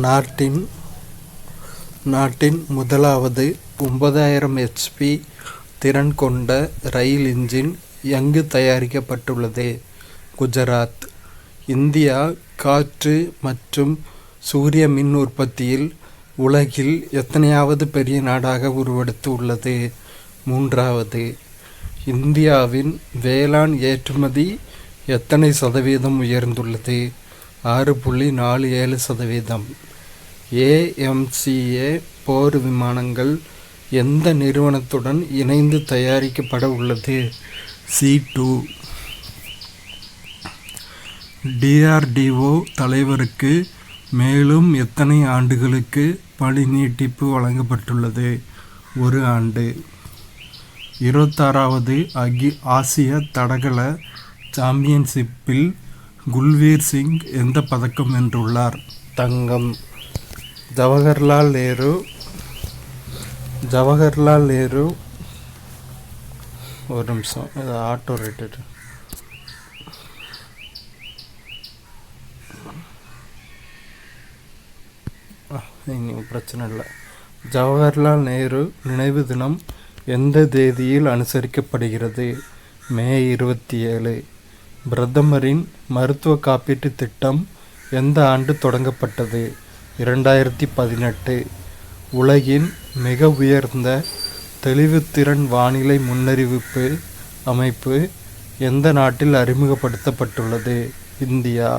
நாட்டின் முதலாவது 9000 HP திறன் கொண்ட ரயில் இன்ஜின் எங்கு தயாரிக்கப்பட்டுள்ளது? குஜராத். இந்தியா காற்று மற்றும் சூரிய மின் உற்பத்தியில் உலகில் எத்தனையாவது பெரிய நாடாக உருவெடுத்து உள்ளது? 3வது. இந்தியாவின் வேளாண் ஏற்றுமதி எத்தனை சதவீதம் உயர்ந்துள்ளது? 6.47%. AMCA போர் விமானங்கள் எந்த நிறுவனத்துடன் இணைந்து தயாரிக்கப்பட உள்ளது? C2. DRDO தலைவருக்கு மேலும் எத்தனை ஆண்டுகளுக்கு பணி நீட்டிப்பு வழங்கப்பட்டுள்ளது? 1 ஆண்டு. 26வது ஆசிய தடகள சாம்பியன்ஷிப்பில் குல்வீர் சிங் எந்த பதக்கம் வென்றுள்ளார்? தங்கம். ஜவஹர்லால் நேரு ஒரு நிமிஷம், ஆட்டோ ரேட்டட். பிரச்சனை இல்லை. ஜவஹர்லால் நேரு நினைவு தினம் எந்த தேதியில் அனுசரிக்கப்படுகிறது? மே 27. பிரதமரின் மருத்துவ காப்பீட்டு திட்டம் எந்த ஆண்டு தொடங்கப்பட்டது? 2018. உலகின் மிக உயர்ந்த தெளிவுத்திறன் வானிலை முன்னறிவிப்பு அமைப்பு எந்த நாட்டில் அறிமுகப்படுத்தப்பட்டுள்ளது? இந்தியா.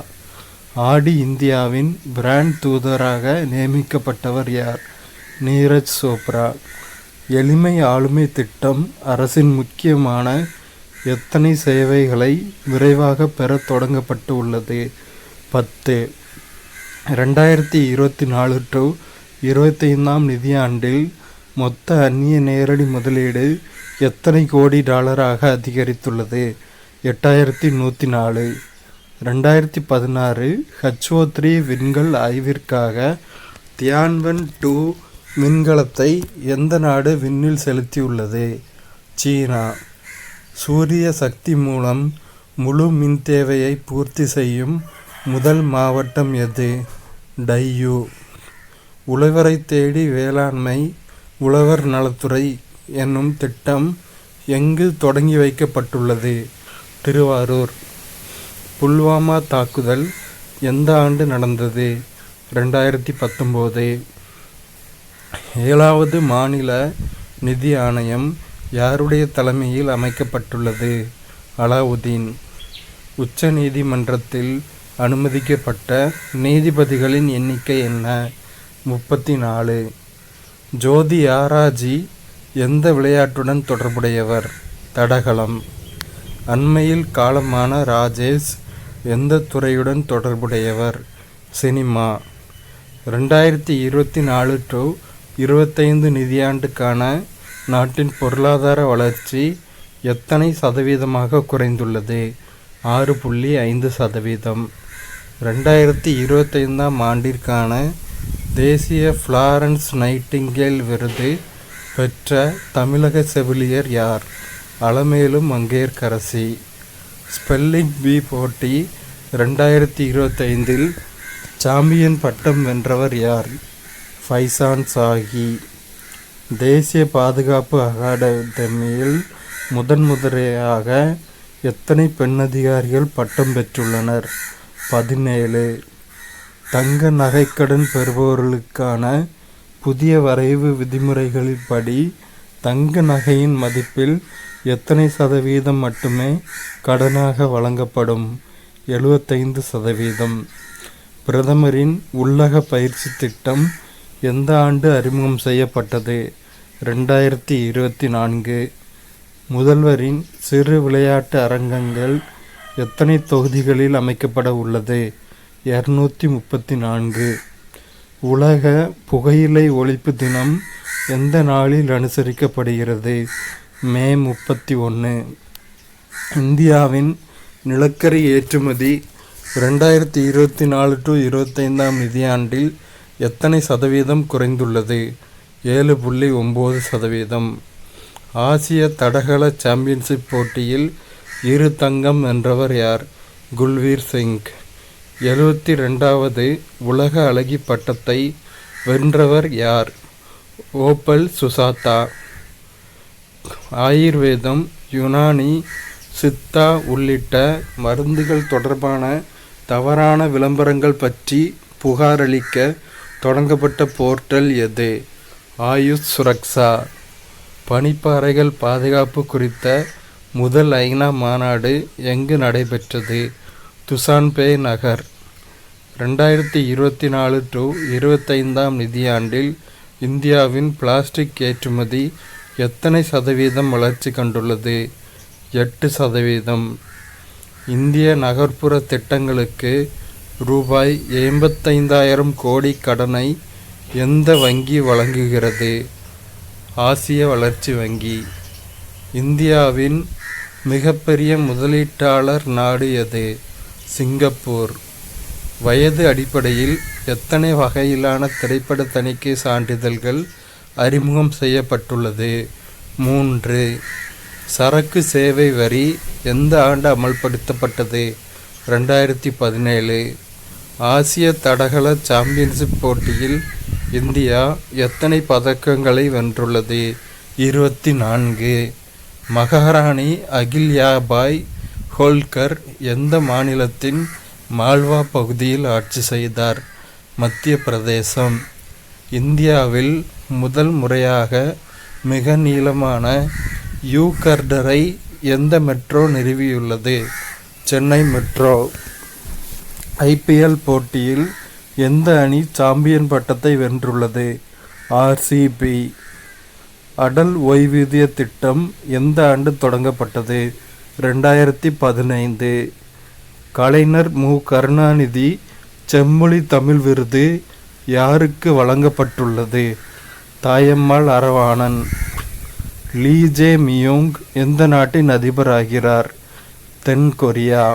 ஆடி இந்தியாவின் பிராண்ட் தூதராக நியமிக்கப்பட்டவர் யார்? நீரஜ் சோப்ரா. எளிமை ஆளுமை திட்டம் அரசின் முக்கியமான எத்தனை சேவைகளை விரைவாக பெற தொடங்கப்பட்டு உள்ளது? 10. 2024-25 நிதியாண்டில் மொத்த அந்நிய நேரடி முதலீடு எத்தனை கோடி டாலராக அதிகரித்துள்ளது? 8104. 2016 HO3 விண்கல் ஆய்விற்காக தியான்வன் 2 விண்கலத்தை எந்த நாடு விண்ணில் செலுத்தியுள்ளது? சீனா. சூரிய சக்தி மூலம் முழு மின் தேவையை பூர்த்தி செய்யும் முதல் மாவட்டம் எது? டையூ. உழவரை தேடி வேளாண்மை உழவர் நலத்துறை என்னும் திட்டம் எங்கு தொடங்கி வைக்கப்பட்டுள்ளது? திருவாரூர். புல்வாமா தாக்குதல் எந்த ஆண்டு நடந்தது? 2019. 7வது மாநில நிதி ஆணையம் யாருடைய தலைமையில் அமைக்கப்பட்டுள்ளது? அலாவுதீன். உச்ச நீதிமன்றத்தில் அனுமதிக்கப்பட்ட நீதிபதிகளின் எண்ணிக்கை என்ன? 34. ஜோதி ஆராஜி எந்த விளையாட்டுடன் தொடர்புடையவர்? தடகளம். அண்மையில் காலமான ராஜேஷ் எந்த துறையுடன் தொடர்புடையவர்? சினிமா. 2024-25 நிதியாண்டுக்கான நாட்டின் பொருளாதார வளர்ச்சி எத்தனை சதவீதமாக குறைந்துள்ளது? 6.5%. 2025 ஆண்டிற்கான தேசிய ஃப்ளாரன்ஸ் நைட்டிங்கேல் விருது பெற்ற தமிழக செவிலியர் யார்? அலமேலு மங்கையர்க்கரசி. ஸ்பெல்லிங் பீ போட்டி 2025 சாம்பியன் பட்டம் வென்றவர் யார்? ஃபைசான் சாகி. தேசிய பாதுகாப்பு அகாடமியில் முதன்முறையாக எத்தனை பெண் அதிகாரிகள் பட்டம் பெற்றுள்ளனர்? 17. தங்க நகைக்கடன் பெறுபவர்களுக்கான புதிய வரைவு விதிமுறைகளின்படி தங்க நகையின் மதிப்பில் எத்தனை சதவீதம் மட்டுமே கடனாக வழங்கப்படும்? 75%. பிரதமரின் உள்ளக பயிற்சி திட்டம் எந்த ஆண்டு அறிமுகம் செய்யப்பட்டது? 2024. முதல்வரின் சிறு விளையாட்டு அரங்கங்கள் எத்தனை தொகுதிகளில் அமைக்கப்பட உள்ளது? 234. உலக புகையிலை ஒழிப்பு தினம் எந்த நாளில் அனுசரிக்கப்படுகிறது? மே 31. இந்தியாவின் நிலக்கரி ஏற்றுமதி 2024-25 நிதியாண்டில் எத்தனை சதவீதம் குறைந்துள்ளது? 7.9%. ஆசிய தடகள சாம்பியன்ஷிப் போட்டியில் 2 தங்கம் வென்றவர் யார்? குல்வீர் சிங். 72வது உலக அழகி பட்டத்தை வென்றவர் யார்? ஓபல் சுசாதா. ஆயுர்வேதம், யுனானி, சித்தா உள்ளிட்ட மருந்துகள் தொடர்பான தவறான விளம்பரங்கள் பற்றி புகாரளிக்க தொடங்கப்பட்ட போர்ட்டல் எது? ஆயுஷ் சுரக்ஷா. பனிப்பாறைகள் பாதுகாப்பு குறித்த முதல் ஐநா மாநாடு எங்கு நடைபெற்றது? Dushanbe Nagar. 2024 to 25 நிதியாண்டில் இந்தியாவின் பிளாஸ்டிக் ஏற்றுமதி எத்தனை சதவீதம் வளர்ச்சி கண்டுள்ளது? 8%. இந்திய நகர்ப்புற திட்டங்களுக்கு ரூபாய் 85,000 கோடி கடனை எந்த வங்கி வழங்குகிறது? ஆசிய வளர்ச்சி வங்கி. இந்தியாவின் மிகப்பெரிய முதலீட்டாளர் நாடு எது? சிங்கப்பூர். வயது அடிப்படையில் எத்தனை வகையிலான திரைப்பட தணிக்கை சான்றிதழ்கள் அறிமுகம் செய்யப்பட்டுள்ளது? 3. சரக்கு சேவை வரி எந்த ஆண்டு அமல்படுத்தப்பட்டது? 2017. ஆசிய தடகள சாம்பியன்ஷிப் போட்டியில் இந்தியா எத்தனை பதக்கங்களை வென்றுள்ளது? 24. மகாராணி அகில்யாபாய் ஹோல்கர் எந்த மாநிலத்தின் மால்வா பகுதியில் ஆட்சி செய்தார்? மத்திய பிரதேசம். இந்தியாவில் முதல் முறையாக மிக நீளமான யூ கர்டரை எந்த மெட்ரோ நிறுவியுள்ளது? சென்னை மெட்ரோ. ஐபிஎல் போட்டியில் எந்த அணி சாம்பியன் பட்டத்தை வென்றுள்ளது? ஆர்சிபி. அடல் ஓய்வூதிய திட்டம் எந்த ஆண்டு தொடங்கப்பட்டது? 2015. கலைஞர் மு. கருணாநிதி செம்மொழி தமிழ் விருது யாருக்கு வழங்கப்பட்டுள்ளது? தாயம்மாள் அரவாணன். லீ ஜே மியோங் எந்த நாட்டின் அதிபராகிறார்? தென் கொரியா.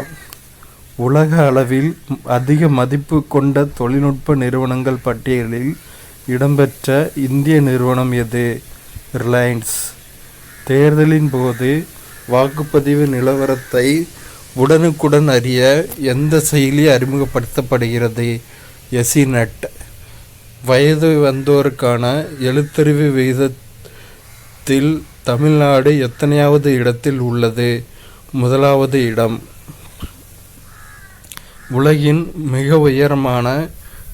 உலக அளவில் அதிக மதிப்பு கொண்ட தொழில்நுட்ப நிறுவனங்கள் பட்டியலில் இடம்பெற்ற இந்திய நிறுவனம் எது? ரிலையன்ஸ். தேர்தலின் போது வாக்குப்பதிவு நிலவரத்தை உடனுக்குடன் அறிய எந்த செயலி அறிமுகப்படுத்தப்படுகிறது? எசிநெட். வயது வந்தோருக்கான எழுத்தறிவு விகிதத்தில் தமிழ்நாடு எத்தனையாவது இடத்தில் உள்ளது? 1வது இடம். உலகின் மிக உயரமான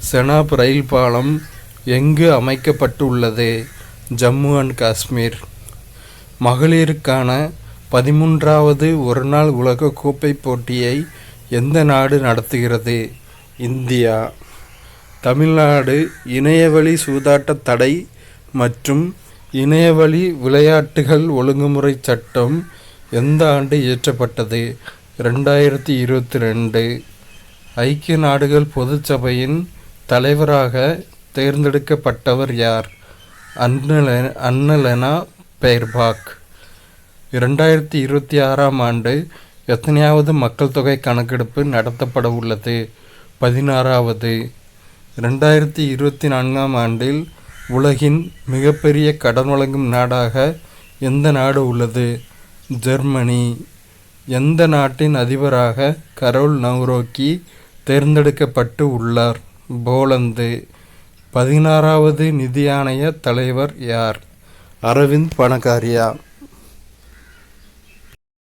செனாப் ரயில் பாலம் எங்கு அமைக்கப்பட்டுள்ளது? ஜம்மு அண்ட் காஷ்மீர். மகளிருக்கான 13வது ஒருநாள் உலக கோப்பை போட்டியை எந்த நாடு நடத்துகிறது? இந்தியா. தமிழ்நாடு இணையவழி சூதாட்ட தடை மற்றும் இணையவழி விளையாட்டுகள் ஒழுங்குமுறை சட்டம் எந்த ஆண்டு இயற்றப்பட்டது? 2022. ஐக்கிய நாடுகள் பொதுச்சபையின் தலைவராக தேர்ந்தெடுக்கப்பட்டவர் யார்? அன்னலெனா பெயர்பாக். 2026 ஆண்டு எத்தனையாவது மக்கள் தொகை கணக்கெடுப்பு நடத்தப்பட உள்ளது? 16வது. 2024 ஆண்டில் உலகின் மிகப்பெரிய கடன் வழங்கும் நாடாக எந்த நாடு உள்ளது? ஜெர்மனி. எந்த நாட்டின் அதிபராக கரோல் நவ்ரோக்கி தேர்ந்தெடுக்கப்பட்டு உள்ளார்? போலந்து. 16வது நிதி ஆணைய தலைவர் யார்? அரவிந்த் பனகாரியா.